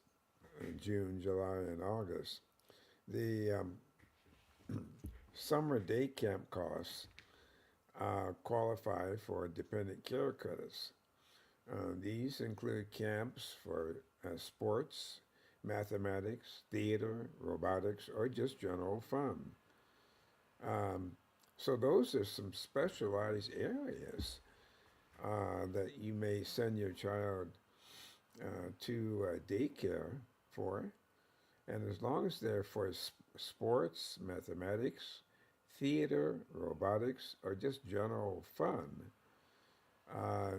June, July, and August. The summer day camp costs qualify for dependent care credits. These include camps for sports, mathematics, theater, robotics, or just general fun. So those are some specialized areas that you may send your child to daycare for. And as long as they're for sports, mathematics, theater, robotics, or just general fun,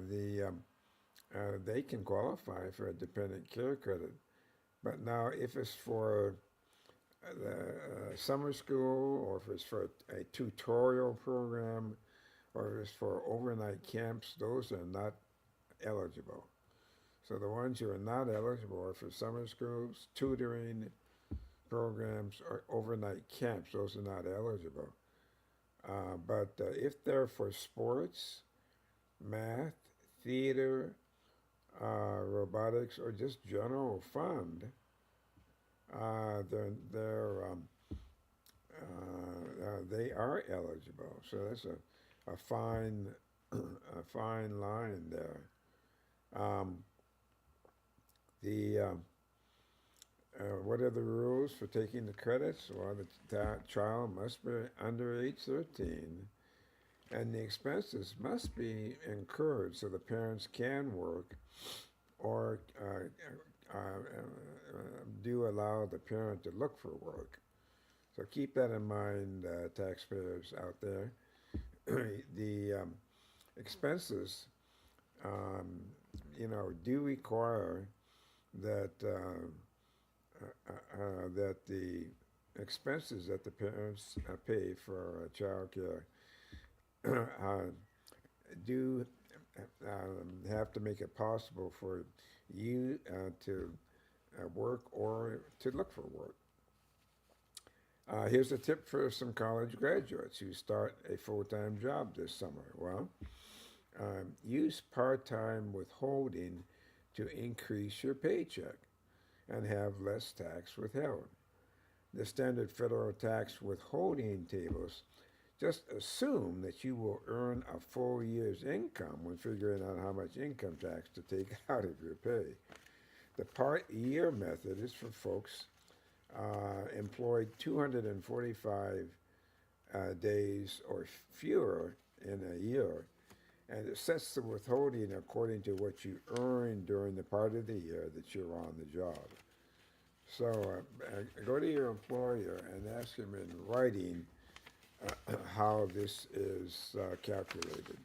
they can qualify for a dependent care credit. But now, if it's for the summer school, or if it's for a tutorial program, or if it's for overnight camps, those are not eligible. So the ones who are not eligible are for summer schools, tutoring programs, or overnight camps. Those are not eligible. But if they're for sports, math, theater, robotics, or just general fun, they are eligible. So that's a fine a fine line there. The What are the rules for taking the credits? Well, the child must be under age 13, and the expenses must be incurred so the parents can work, or do allow the parent to look for work. So keep that in mind, taxpayers out there. The expenses, do require that that the expenses that the parents pay for child care do have to make it possible for you to work or to look for work. Here's a tip for some college graduates who start a full-time job this summer. Well, use part-time withholding to increase your paycheck and have less tax withheld. The standard federal tax withholding tables just assume that you will earn a full year's income when figuring out how much income tax to take out of your pay. The part-year method is for folks employed 245 days or fewer in a year, and it sets the withholding according to what you earn during the part of the year that you're on the job. So go to your employer and ask him in writing how this is calculated.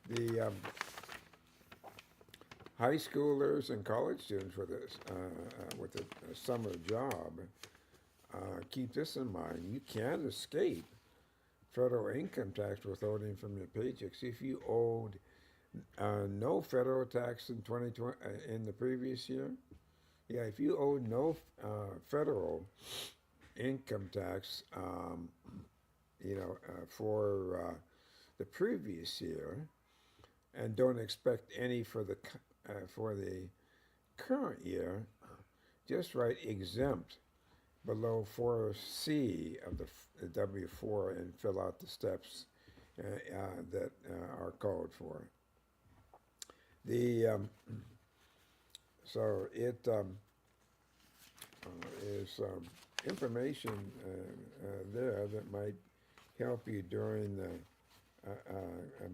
The high schoolers and college students with a summer job, keep this in mind. You can escape federal income tax withholding from your paychecks if you owed no federal tax in 2020 in the previous year. Yeah, if you owed no federal income tax, for the previous year, and don't expect any for the current year, just write exempt below 4C of the W-4 and fill out the steps that are called for. So it is information there that might help you during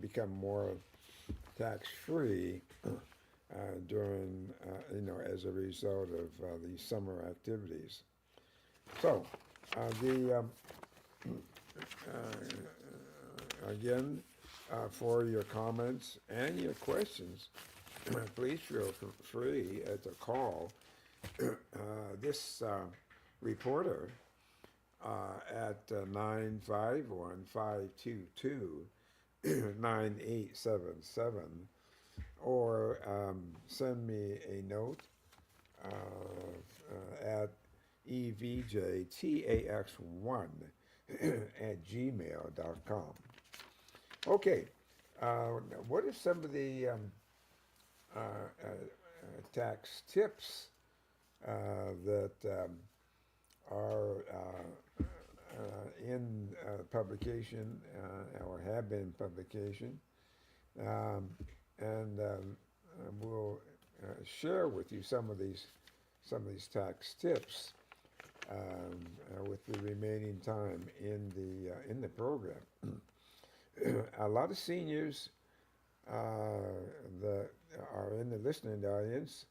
become more tax-free during, as a result of these summer activities. So, again, for your comments and your questions, please feel free to call This reporter at 951 9877, or send me a note at evjtax1 at gmail.com. Okay, what are some of the tax tips that are in publication or have been in publication? Um, and we'll share with you some of these tax tips with the remaining time in the program. A lot of seniors that are in the listening audience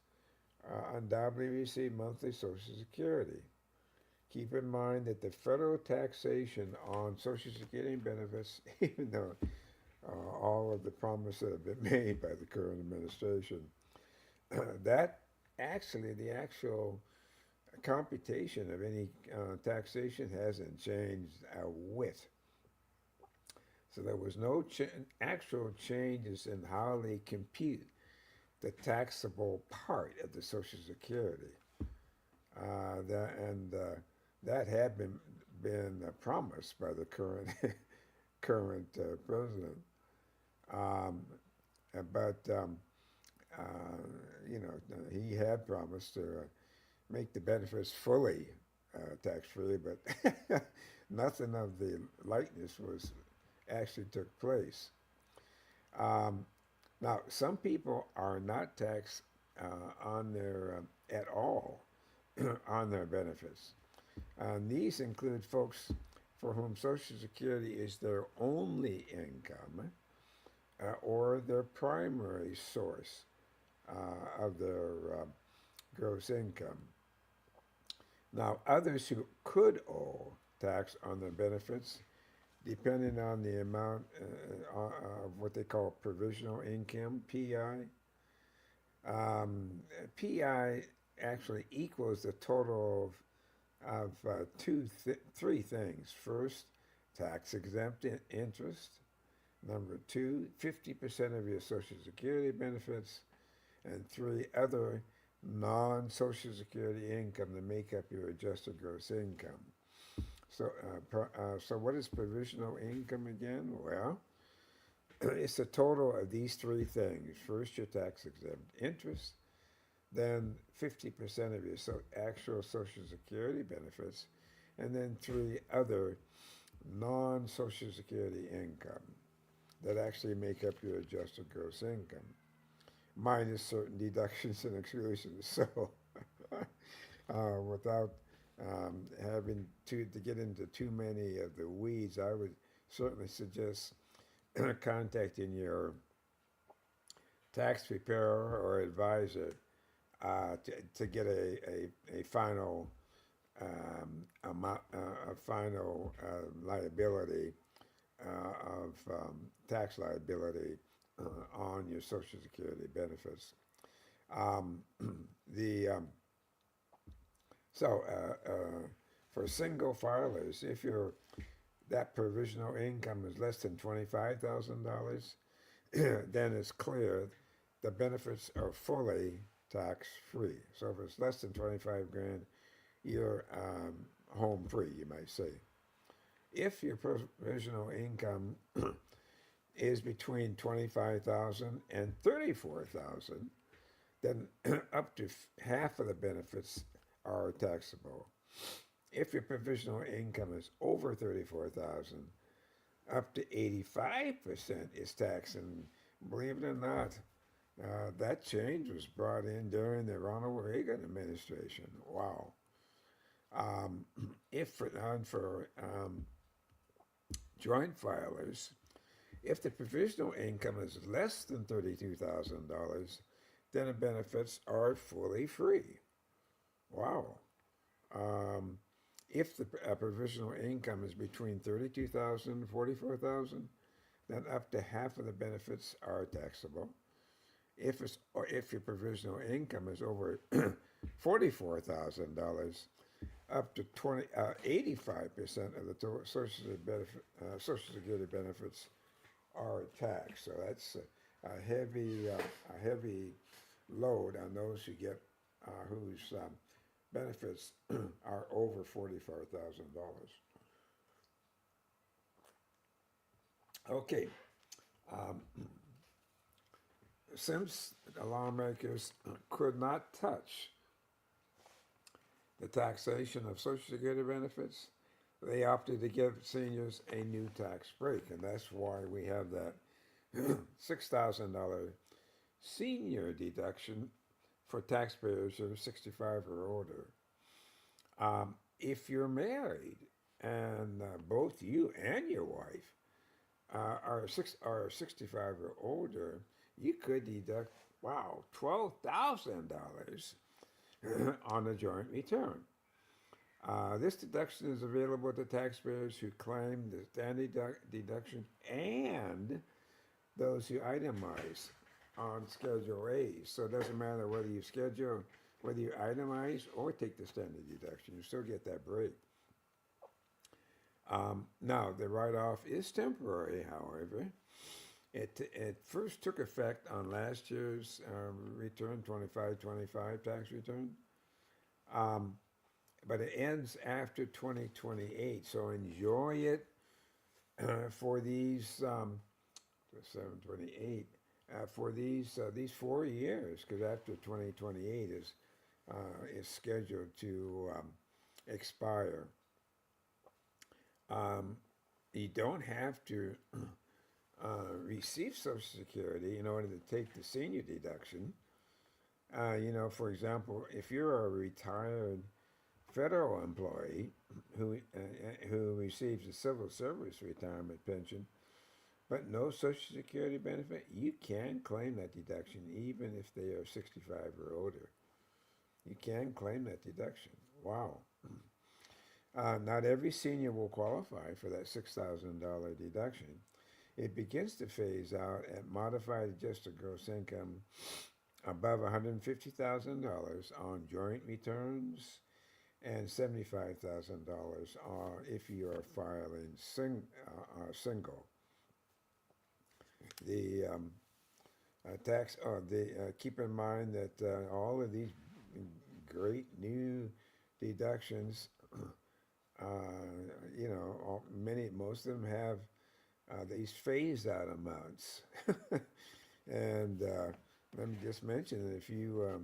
undoubtedly receive monthly Social Security. Keep in mind that the federal taxation on Social Security benefits, even though all of the promises that have been made by the current administration, that actually the actual computation of any taxation hasn't changed a whit. So there was no actual changes in how they compute the taxable part of the Social Security. That had been promised by the current president. Um, but you know, he had promised to make the benefits fully tax free, but nothing of the likeness was actually took place. Um, Now, some people are not taxed on their at all on their benefits. These include folks for whom Social Security is their only income or their primary source of their gross income. Now, others who could owe tax on their benefits, depending on the amount of what they call provisional income, PI. PI actually equals the total of three things. First, tax exempt interest. Number two, 50% of your Social Security benefits. And three, other non-Social Security income to make up your adjusted gross income. So what is provisional income again? Well, it's the total of these three things. First, your tax-exempt interest, then 50% of your actual Social Security benefits, and then three other non-Social Security income that actually make up your adjusted gross income, minus certain deductions and exclusions. So without having to get into too many of the weeds, I would certainly suggest contacting your tax preparer or advisor to get a final amount, a final liability of tax liability on your Social Security benefits. Um, the So, for single filers, if that provisional income is less than $25,000, then it's clear the benefits are fully tax free. So if it's less than 25 grand, you're home free, you might say. If your provisional income is between 25,000 and 34,000, then up to half of the benefits are taxable. If your provisional income is over 34,000, up to 85% is taxed. And believe it or not, that change was brought in during the Ronald Reagan administration. Wow. If for joint filers, if the provisional income is less than $32,000, then the benefits are fully free. Wow. If the provisional income is between 32,000 and 44,000, then up to half of the benefits are taxable. if your provisional income is over $44,000, up to 85% of the total Social Security benefits are taxed. So that's a heavy load on those who get whose benefits are over $44,000. Okay, um, since the lawmakers could not touch the taxation of Social Security benefits, they opted to give seniors a new tax break, and that's why we have that $6,000 senior deduction for taxpayers who are 65 or older. If you're married and both you and your wife are 65 or older, you could deduct, wow, $12,000 on a joint return. This deduction is available to taxpayers who claim the standard deduction and those who itemize on Schedule A. So it doesn't matter whether whether you itemize or take the standard deduction, you still get that break. Now, the write-off is temporary, however. It first took effect on last year's return, 2525 tax return, um, but it ends after 2028. So enjoy it for these 728 for these 4 years, because after 2028 is scheduled to expire. Um, you don't have to receive Social Security in order to take the senior deduction. For example, if you're a retired federal employee who receives a civil service retirement pension, but no Social Security benefit, you can claim that deduction even if they are 65 or older. You can claim that deduction. Wow. Not every senior will qualify for that $6,000 deduction. It begins to phase out at modified adjusted gross income above $150,000 on joint returns and $75,000 if you are filing single. The keep in mind that all of these great new deductions, most of them have these phase out amounts. And let me just mention that if you are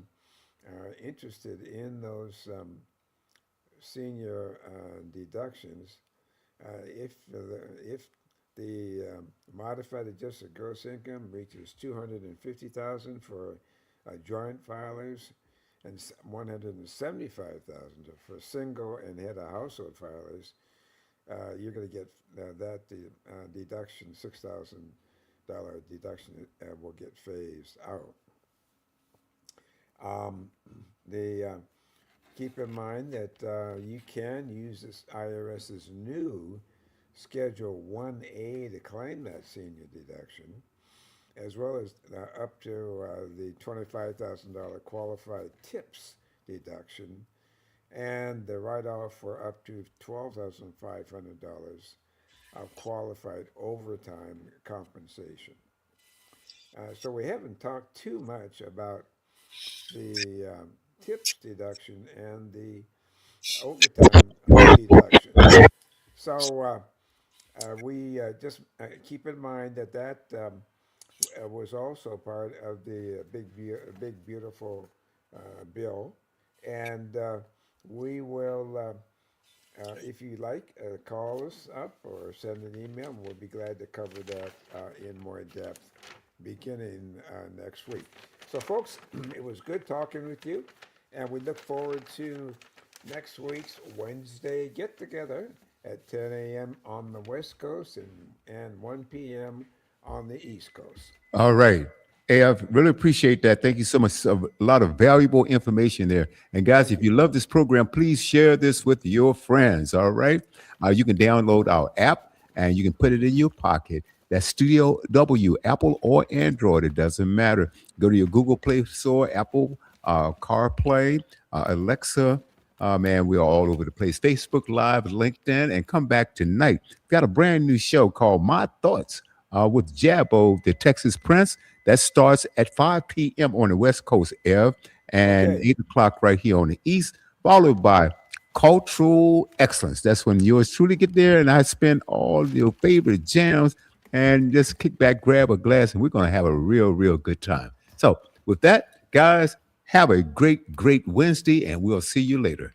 interested in those senior deductions, if the modified adjusted gross income reaches 250,000 for joint filers and 175,000 for single and head of household filers, you're going to get that deduction, $6,000 deduction will get phased out. The Keep in mind that you can use this IRS's new Schedule 1A to claim that senior deduction, as well as up to the $25,000 qualified tips deduction, and the write-off for up to $12,500 of qualified overtime compensation. So we haven't talked too much about the tips deduction and the overtime deduction. So we just keep in mind that was also part of the big beautiful bill, and we will. If you like, call us up or send an email. We'll be glad to cover that in more depth beginning next week. So, folks, it was good talking with you, and we look forward to next week's Wednesday get together at 10 a.m. on the West Coast and 1 p.m. on the East Coast. All right. Hey, I really appreciate that. Thank you so much. A lot of valuable information there. And guys, Thank if you. you love this program, please share this with your friends. All right. You can download our app and you can put it in your pocket. That's Studio W, Apple or Android. It doesn't matter. Go to your Google Play Store, Apple, CarPlay, Alexa. Man, we are all over the place. Facebook Live, LinkedIn, and come back tonight. We've got a brand new show called My Thoughts with Jabbo, the Texas Prince. That starts at 5 p.m. on the West Coast, Ev, and Okay. 8 o'clock right here on the East, followed by Cultural Excellence. That's when yours truly get there, and I spin all your favorite jams and just kick back, grab a glass, and we're going to have a real, real good time. So with that, guys, have a great, great Wednesday, and we'll see you later.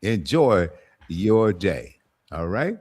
Enjoy your day. All right?